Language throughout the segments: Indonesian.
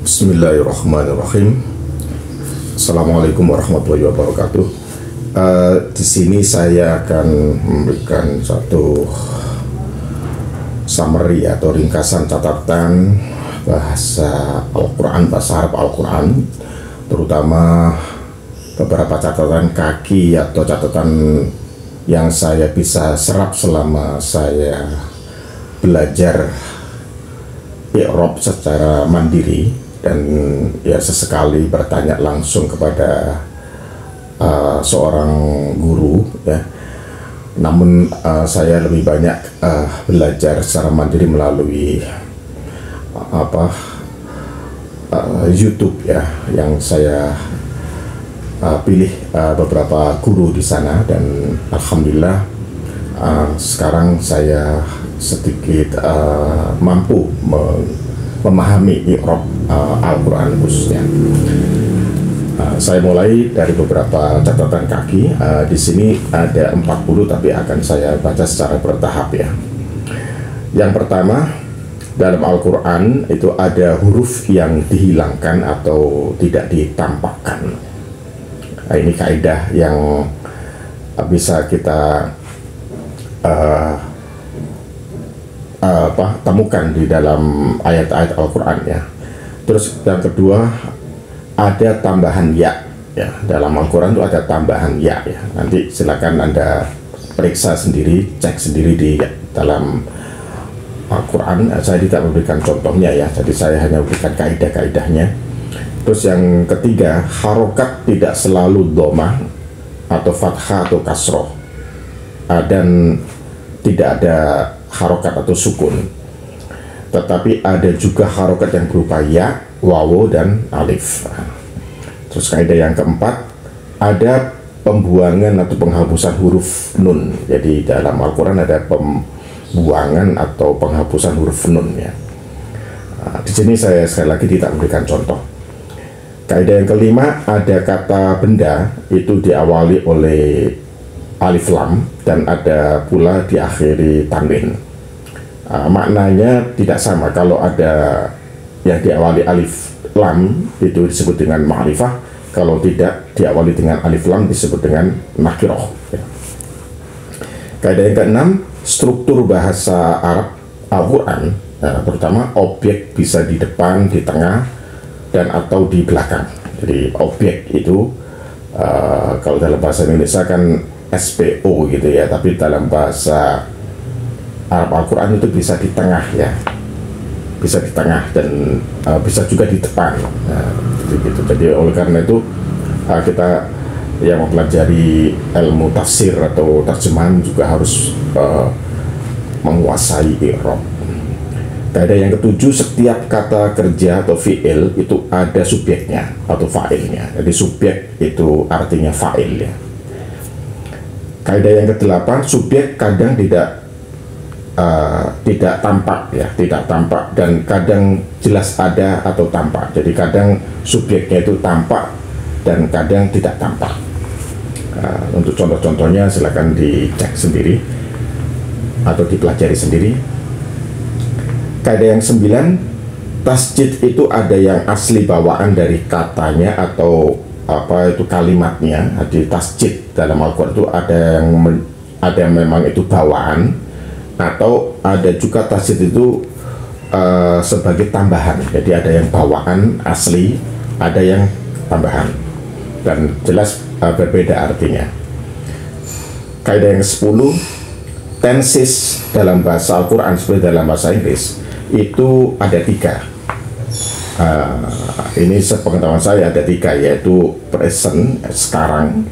Bismillahirrahmanirrahim. Assalamualaikum warahmatullahi wabarakatuh. Di sini saya akan memberikan satu summary atau ringkasan catatan bahasa Al-Quran, bahasa Arab Al-Quran, terutama beberapa catatan kaki atau catatan yang saya bisa serap selama saya belajar i'rab secara mandiri dan ya sesekali bertanya langsung kepada seorang guru ya. Namun saya lebih banyak belajar secara mandiri melalui YouTube ya, yang saya pilih beberapa guru di sana, dan alhamdulillah sekarang saya sedikit mampu memahami i'rab Al-Quran khususnya. Saya mulai dari beberapa catatan kaki. Di sini ada 40, tapi akan saya baca secara bertahap ya. Yang pertama, dalam Al-Quran itu ada huruf yang dihilangkan atau tidak ditampakkan. Ini kaidah yang bisa kita temukan di dalam ayat-ayat Al-Quran ya. Terus yang kedua, ada tambahan ya, dalam Al-Quran itu ada tambahan ya. Nanti silakan Anda periksa sendiri, cek sendiri di dalam Al-Quran. Saya tidak memberikan contohnya ya, jadi saya hanya memberikan kaidah-kaidahnya. Terus yang ketiga, harokat tidak selalu domah atau fathah atau kasroh, dan tidak ada harokat atau sukun, tetapi ada juga harokat yang berupa ya, wawu, dan alif. Terus kaidah yang keempat, ada pembuangan atau penghapusan huruf nun. Jadi dalam Al-Quran ada pembuangan atau penghapusan huruf nun ya. Di sini saya sekali lagi tidak memberikan contoh. Kaidah yang kelima, ada kata benda itu diawali oleh alif lam dan ada pula diakhiri tanwin. Maknanya tidak sama. Kalau ada yang diawali alif lam itu disebut dengan ma'rifah, kalau tidak diawali dengan alif lam disebut dengan nakiroh ya. Kaidah yang keenam, struktur bahasa Arab Al-Quran, terutama objek bisa di depan, di tengah, dan atau di belakang. Jadi objek itu kalau dalam bahasa Indonesia kan SPO gitu ya, tapi dalam bahasa Arab Al-Quran itu bisa di tengah ya, bisa di tengah dan bisa juga di depan. Gitu. Jadi oleh karena itu kita yang mempelajari ilmu tafsir atau terjemahan juga harus menguasai i'rab. Kaidah yang ketujuh, setiap kata kerja atau fi'il itu ada subjeknya atau fa'ilnya. Jadi subjek itu artinya fa'il ya. Kaidah yang kedelapan, subjek kadang tidak tampak ya, tidak tampak, dan kadang jelas ada atau tampak. Jadi kadang subjeknya itu tampak dan kadang tidak tampak. Untuk contoh-contohnya silakan dicek sendiri atau dipelajari sendiri. Kaidah yang 9, tasjid itu ada yang asli bawaan dari katanya atau itu kalimatnya. Di tasjid dalam Al-Quran itu ada yang memang itu bawaan, atau ada juga tasjid itu sebagai tambahan. Jadi ada yang bawaan asli, ada yang tambahan, dan jelas berbeda artinya. Kaidah yang 10, tenses dalam bahasa Al-Quran seperti dalam bahasa Inggris itu ada 3. Ini sepengetahuan saya ada 3, yaitu present, sekarang,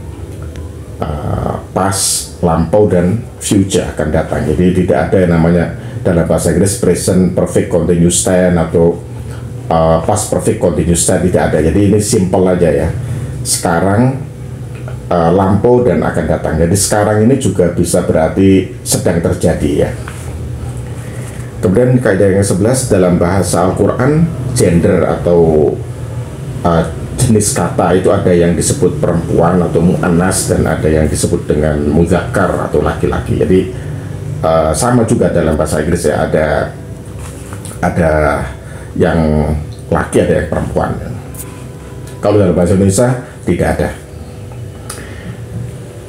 past, lampau, dan future, akan datang. Jadi tidak ada yang namanya dalam bahasa Inggris present perfect continuous tense atau past perfect continuous tense, tidak ada. Jadi ini simple aja ya, sekarang, lampau, dan akan datang. Jadi sekarang ini juga bisa berarti sedang terjadi ya. Kemudian kaidah yang 11, dalam bahasa Al-Quran gender atau jenis kata itu ada yang disebut perempuan atau mu'annas, dan ada yang disebut dengan muzakkar atau laki-laki. Jadi sama juga dalam bahasa Inggris ya, ada yang laki, ada yang perempuan. Kalau dalam bahasa Indonesia tidak ada.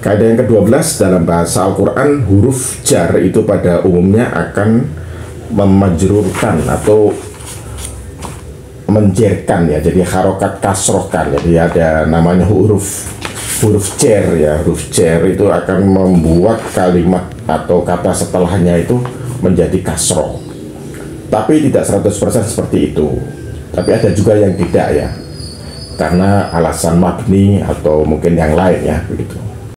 Kaidah yang ke-12 dalam bahasa Al-Quran, huruf jar itu pada umumnya akan memajrurkan atau menjerkan ya, jadi harokat kasrohkan. Jadi ada namanya huruf jar ya. Huruf jar itu akan membuat kalimat atau kata setelahnya itu menjadi kasroh. Tapi tidak 100% seperti itu. Tapi ada juga yang tidak ya, karena alasan mabni atau mungkin yang lain ya begitu.